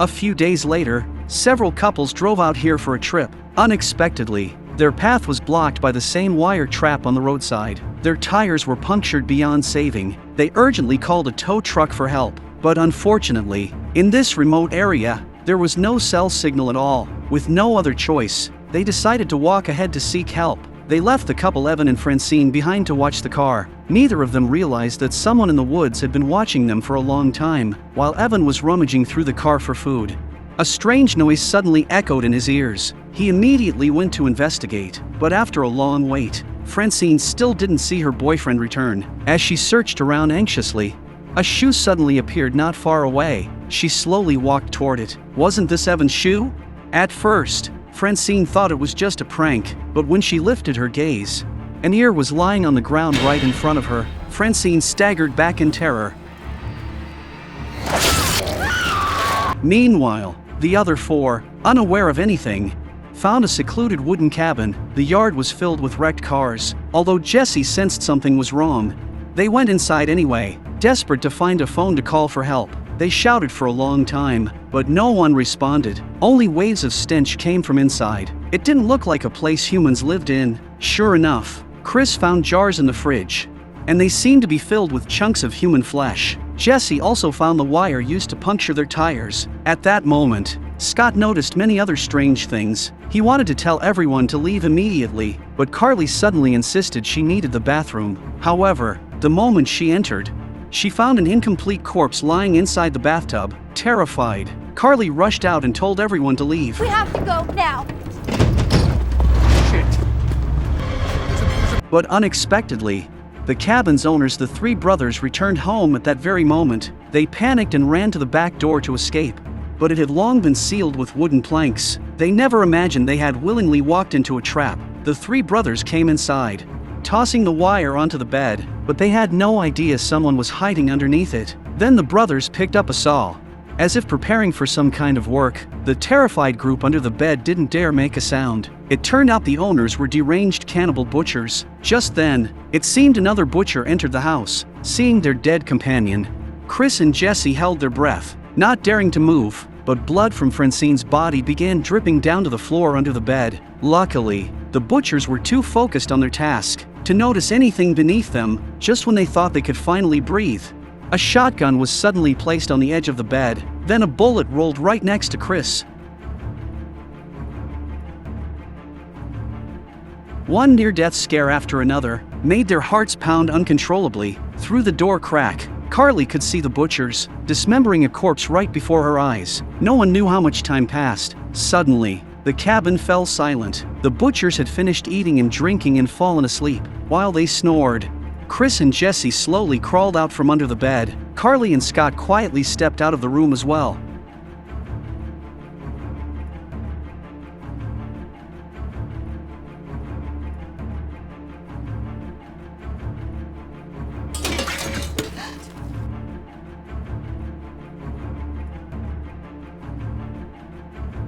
A few days later, several couples drove out here for a trip. Unexpectedly, their path was blocked by the same wire trap on the roadside. Their tires were punctured beyond saving. They urgently called a tow truck for help. But unfortunately, in this remote area, there was no cell signal at all. With no other choice, they decided to walk ahead to seek help. They left the couple Evan and Francine behind to watch the car. Neither of them realized that someone in the woods had been watching them for a long time, while Evan was rummaging through the car for food. A strange noise suddenly echoed in his ears. He immediately went to investigate, but after a long wait, Francine still didn't see her boyfriend return. As she searched around anxiously, a shoe suddenly appeared not far away. She slowly walked toward it. Wasn't this Evan's shoe? At first, Francine thought it was just a prank, but when she lifted her gaze, an ear was lying on the ground right in front of her. Francine staggered back in terror. Meanwhile, the other four, unaware of anything, found a secluded wooden cabin. The yard was filled with wrecked cars. Although Jesse sensed something was wrong, they went inside anyway, desperate to find a phone to call for help. They shouted for a long time, but no one responded. Only waves of stench came from inside. It didn't look like a place humans lived in. Sure enough, Chris found jars in the fridge, and they seemed to be filled with chunks of human flesh. Jesse also found the wire used to puncture their tires. At that moment, Scott noticed many other strange things. He wanted to tell everyone to leave immediately, but Carly suddenly insisted she needed the bathroom. However, the moment she entered, she found an incomplete corpse lying inside the bathtub. Terrified, Carly rushed out and told everyone to leave. We have to go now. Shit. But unexpectedly, the cabin's owners, the three brothers, returned home at that very moment. They panicked and ran to the back door to escape, but it had long been sealed with wooden planks. They never imagined they had willingly walked into a trap. The three brothers came inside, tossing the wire onto the bed, but they had no idea someone was hiding underneath it. Then the brothers picked up a saw. As if preparing for some kind of work, the terrified group under the bed didn't dare make a sound. It turned out the owners were deranged cannibal butchers. Just then, it seemed another butcher entered the house. Seeing their dead companion, Chris and Jesse held their breath, not daring to move, but blood from Francine's body began dripping down to the floor under the bed. Luckily, the butchers were too focused on their task to notice anything beneath them. Just when they thought they could finally breathe, a shotgun was suddenly placed on the edge of the bed. Then a bullet rolled right next to Chris. One near-death scare after another made their hearts pound uncontrollably. Through the door crack, Carly could see the butchers dismembering a corpse right before her eyes. No one knew how much time passed. Suddenly, the cabin fell silent. The butchers had finished eating and drinking and fallen asleep. While they snored, Chris and Jesse slowly crawled out from under the bed. Carly and Scott quietly stepped out of the room as well.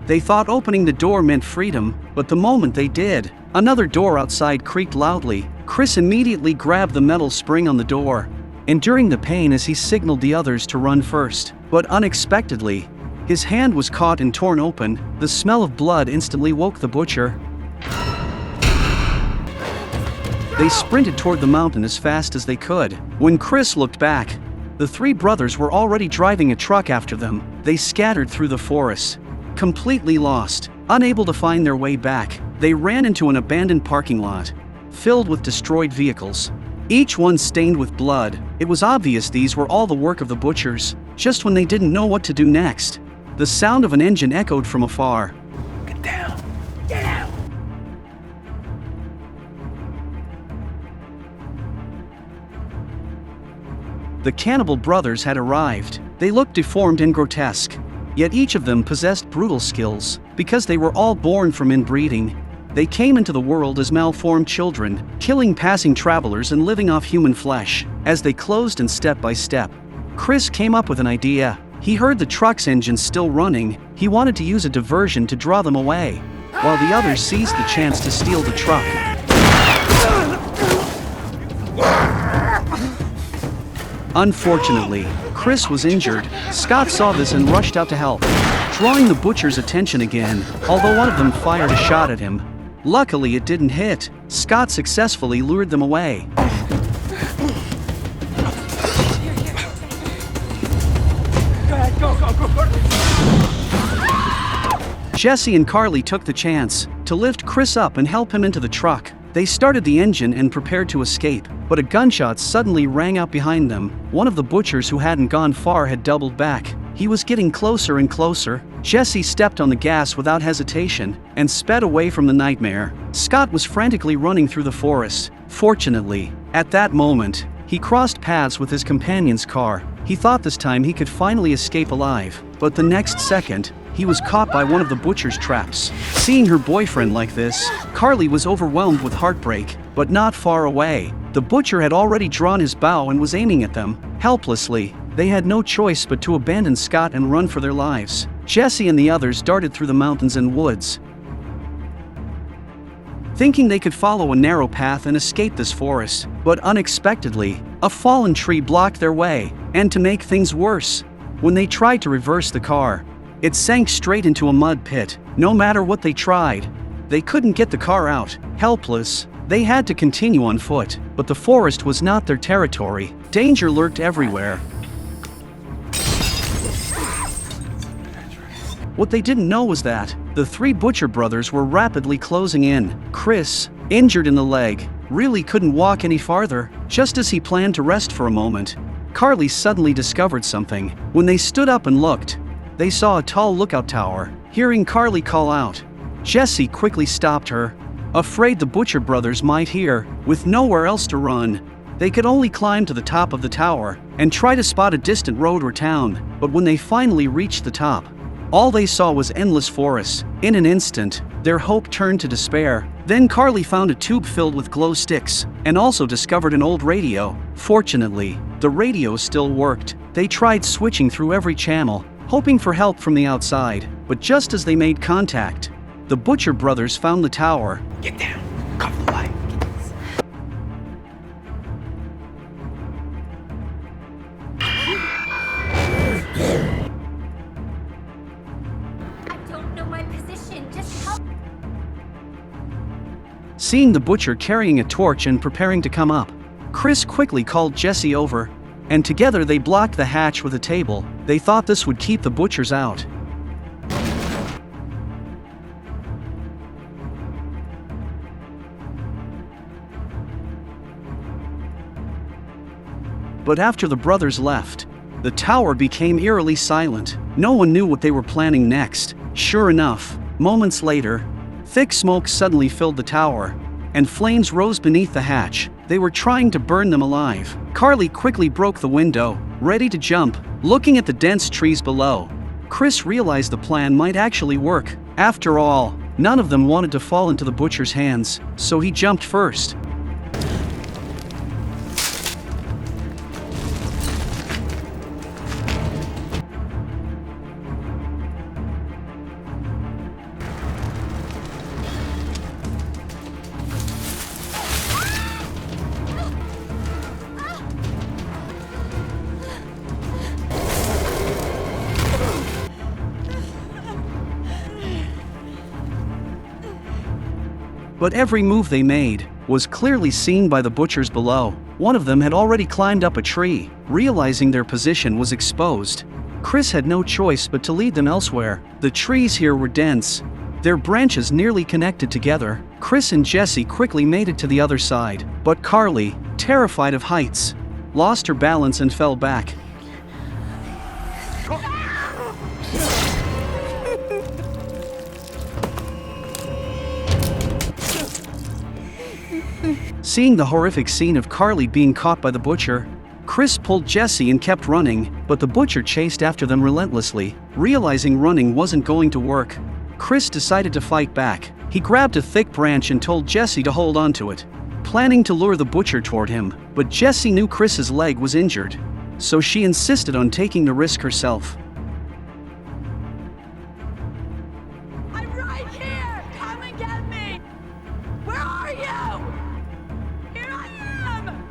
They thought opening the door meant freedom, but the moment they did, another door outside creaked loudly. Chris immediately grabbed the metal spring on the door, enduring the pain as he signaled the others to run first. But unexpectedly, his hand was caught and torn open. The smell of blood instantly woke the butcher. They sprinted toward the mountain as fast as they could. When Chris looked back, the three brothers were already driving a truck after them. They scattered through the forest, completely lost. Unable to find their way back, they ran into an abandoned parking lot, filled with destroyed vehicles, each one stained with blood. It was obvious these were all the work of the butchers. Just when they didn't know what to do next, the sound of an engine echoed from afar. Get down. Get out. The cannibal brothers had arrived. They looked deformed and grotesque, yet each of them possessed brutal skills. Because they were all born from inbreeding, they came into the world as malformed children, killing passing travelers and living off human flesh. As they closed in step by step, Chris came up with an idea. He heard the truck's engine still running. He wanted to use a diversion to draw them away, while the others seized the chance to steal the truck. Unfortunately, Chris was injured. Scott saw this and rushed out to help. drawing the butcher's attention again, although one of them fired a shot at him. Luckily, it didn't hit. Scott successfully lured them away. Go. Jesse and Carly took the chance to lift Chris up and help him into the truck. They started the engine and prepared to escape, but a gunshot suddenly rang out behind them. One of the butchers who hadn't gone far had doubled back. He was getting closer and closer. Jesse stepped on the gas without hesitation and sped away from the nightmare. Scott was frantically running through the forest. Fortunately, at that moment, he crossed paths with his companion's car. He thought this time he could finally escape alive, but the next second, he was caught by one of the butcher's traps. Seeing her boyfriend like this, Carly was overwhelmed with heartbreak, but not far away. The butcher had already drawn his bow and was aiming at them. Helplessly, they had no choice but to abandon Scott and run for their lives. Jesse and the others darted through the mountains and woods, thinking they could follow a narrow path and escape this forest, but unexpectedly, a fallen tree blocked their way, and to make things worse, when they tried to reverse the car, it sank straight into a mud pit. No matter what they tried, they couldn't get the car out. Helpless, they had to continue on foot, but the forest was not their territory. Danger lurked everywhere. What they didn't know was that the three Butcher brothers were rapidly closing in. Chris, injured in the leg, really couldn't walk any farther. Just as he planned to rest for a moment, Carly suddenly discovered something. When they stood up and looked, they saw a tall lookout tower. Hearing Carly call out, Jesse quickly stopped her, afraid the Butcher brothers might hear. With nowhere else to run, they could only climb to the top of the tower and try to spot a distant road or town. But when they finally reached the top, all they saw was endless forests. In an instant, their hope turned to despair. Then Carly found a tube filled with glow sticks and also discovered an old radio. Fortunately, the radio still worked. They tried switching through every channel, hoping for help from the outside, but just as they made contact, the Butcher brothers found the tower. Get down. Cover the light. I don't know my position. Just help. Seeing the Butcher carrying a torch and preparing to come up, Chris quickly called Jesse over, and together they blocked the hatch with a table. They thought this would keep the Butchers out. But after the brothers left, the tower became eerily silent. No one knew what they were planning next. Sure enough, moments later, thick smoke suddenly filled the tower, and flames rose beneath the hatch. They were trying to burn them alive. Carly quickly broke the window, ready to jump. Looking at the dense trees below, Chris realized the plan might actually work. After all, none of them wanted to fall into the Butcher's hands, so he jumped first. But every move they made was clearly seen by the Butchers below. One of them had already climbed up a tree. Realizing their position was exposed, Chris had no choice but to lead them elsewhere. The trees here were dense, their branches nearly connected together. Chris and Jesse quickly made it to the other side, but Carly, terrified of heights, lost her balance and fell back. Seeing the horrific scene of Carly being caught by the Butcher, Chris pulled Jesse and kept running, but the Butcher chased after them relentlessly. Realizing running wasn't going to work, Chris decided to fight back. He grabbed a thick branch and told Jesse to hold onto it, planning to lure the Butcher toward him. But Jesse knew Chris's leg was injured, so she insisted on taking the risk herself. I'm right here! Come and get me! Where are you? Here I am!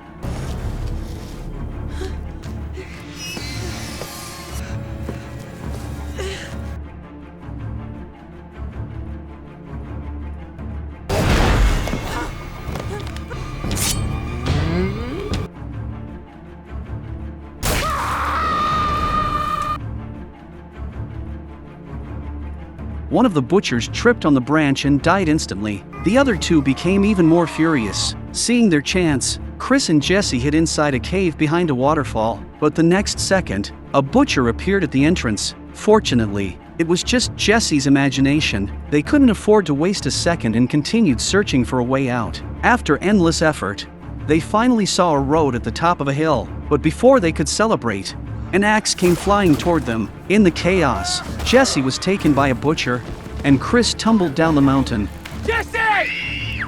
One of the butchers tripped on the branch and died instantly. The other two became even more furious. Seeing their chance, Chris and Jesse hid inside a cave behind a waterfall, but the next second, a butcher appeared at the entrance. Fortunately, it was just Jesse's imagination. They couldn't afford to waste a second and continued searching for a way out. After endless effort, they finally saw a road at the top of a hill, but before they could celebrate, an axe came flying toward them. In the chaos, Jesse was taken by a butcher, and Chris tumbled down the mountain. Jesse!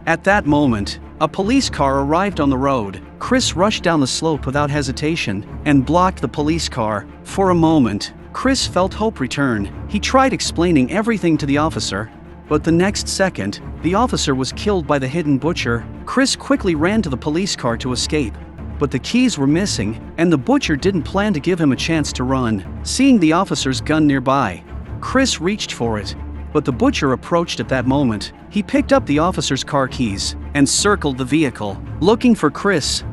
At that moment, a police car arrived on the road. Chris rushed down the slope without hesitation and blocked the police car. For a moment, Chris felt hope return. He tried explaining everything to the officer, but the next second, the officer was killed by the hidden butcher. Chris quickly ran to the police car to escape, but the keys were missing, and the butcher didn't plan to give him a chance to run. Seeing the officer's gun nearby, Chris reached for it, but the butcher approached at that moment. He picked up the officer's car keys and circled the vehicle, looking for Chris.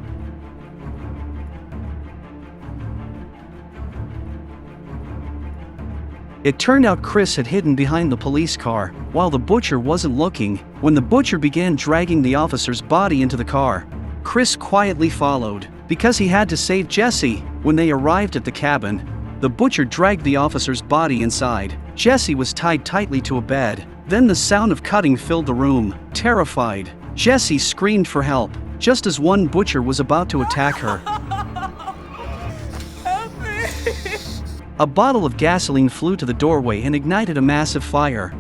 It turned out Chris had hidden behind the police car, while the butcher wasn't looking. When the butcher began dragging the officer's body into the car, Chris quietly followed, because he had to save Jesse. When they arrived at the cabin, the butcher dragged the officer's body inside. Jesse was tied tightly to a bed. Then the sound of cutting filled the room. Terrified, Jesse screamed for help, just as one butcher was about to attack her. Help me! A bottle of gasoline flew to the doorway and ignited a massive fire.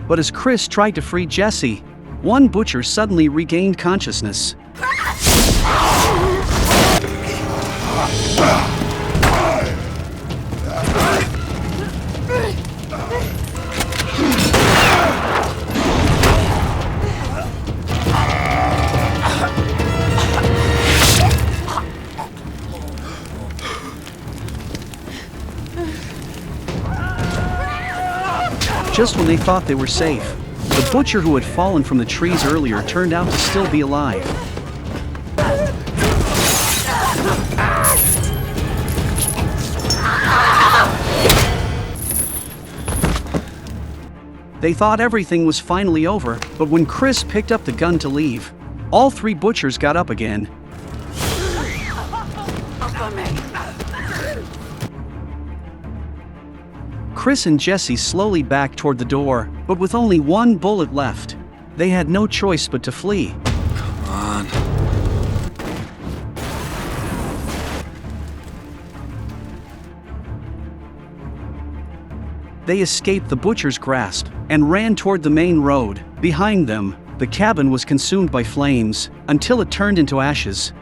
But as Chris tried to free Jesse, one butcher suddenly regained consciousness. Just when they thought they were safe, the butcher who had fallen from the trees earlier turned out to still be alive. They thought everything was finally over, but when Chris picked up the gun to leave, all three butchers got up again. Chris and Jesse slowly backed toward the door, but with only one bullet left. They had no choice but to flee. Come on. They escaped the butcher's grasp and ran toward the main road. Behind them, the cabin was consumed by flames until it turned into ashes.